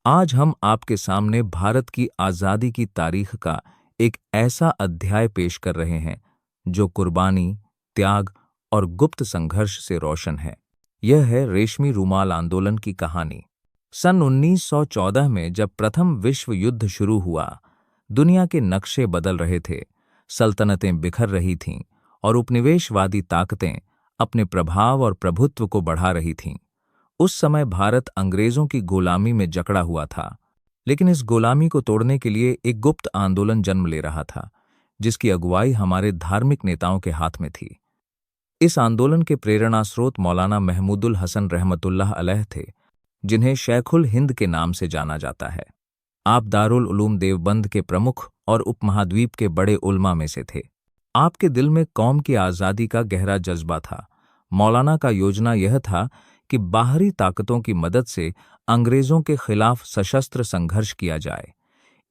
आज हम आपके सामने भारत की आज़ादी की तारीख का एक ऐसा अध्याय पेश कर रहे हैं जो कुर्बानी, त्याग और गुप्त संघर्ष से रोशन है। यह है रेशमी रूमाल आंदोलन की कहानी। सन 1914 में जब प्रथम विश्व युद्ध शुरू हुआ, दुनिया के नक्शे बदल रहे थे, सल्तनतें बिखर रही थीं और उपनिवेशवादी ताकतें अपने प्रभाव और प्रभुत्व को बढ़ा रही थीं। उस समय भारत अंग्रेजों की गुलामी में जकड़ा हुआ था, लेकिन इस गुलामी को तोड़ने के लिए एक गुप्त आंदोलन जन्म ले रहा था, जिसकी अगुवाई हमारे धार्मिक नेताओं के हाथ में थी। इस आंदोलन के प्रेरणा स्रोत मौलाना महमूदुल हसन रहमतुल्लाह अलैह थे, जिन्हें शेखुल हिंद के नाम से जाना जाता है। आप दारुल उलूम देवबंद के प्रमुख और उपमहाद्वीप के बड़े उलमा में से थे। आपके दिल में कौम की आज़ादी का गहरा जज्बा था। मौलाना का योजना यह था कि बाहरी ताकतों की मदद से अंग्रेजों के खिलाफ सशस्त्र संघर्ष किया जाए।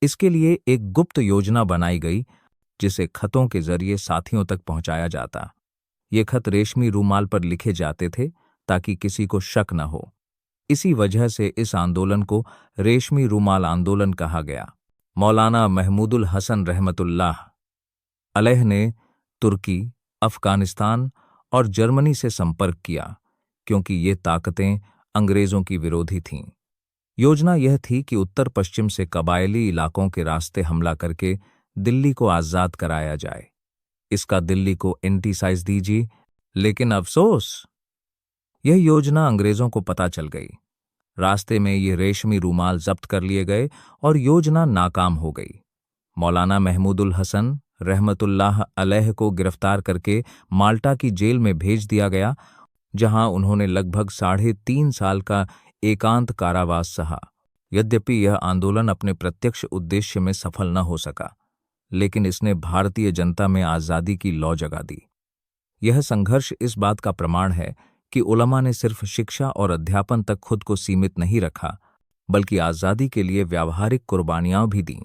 इसके लिए एक गुप्त योजना बनाई गई, जिसे खतों के जरिए साथियों तक पहुंचाया जाता। ये खत रेशमी रूमाल पर लिखे जाते थे ताकि किसी को शक न हो। इसी वजह से इस आंदोलन को रेशमी रूमाल आंदोलन कहा गया। मौलाना महमूदुल हसन रहमतुल्लाह अलैह ने तुर्की, अफगानिस्तान और जर्मनी से संपर्क किया, क्योंकि ये ताकतें अंग्रेजों की विरोधी थीं। योजना यह थी कि उत्तर पश्चिम से कबायली इलाकों के रास्ते हमला करके दिल्ली को आज़ाद कराया जाए। इसका दिल्ली को एंटीसाइज दीजिए, लेकिन अफसोस, यह योजना अंग्रेजों को पता चल गई। रास्ते में ये रेशमी रूमाल जब्त कर लिए गए और योजना नाकाम हो गई। मौलाना महमूदुल हसन रहमतुल्लाह अलैह को गिरफ्तार करके माल्टा की जेल में भेज दिया गया, जहां उन्होंने लगभग 3.5 साल का एकांत कारावास सहा। यद्यपि यह आंदोलन अपने प्रत्यक्ष उद्देश्य में सफल न हो सका, लेकिन इसने भारतीय जनता में आज़ादी की लौ जगा दी। यह संघर्ष इस बात का प्रमाण है कि उलमा ने सिर्फ शिक्षा और अध्यापन तक खुद को सीमित नहीं रखा, बल्कि आज़ादी के लिए व्यावहारिक कुर्बानियां भी दीं।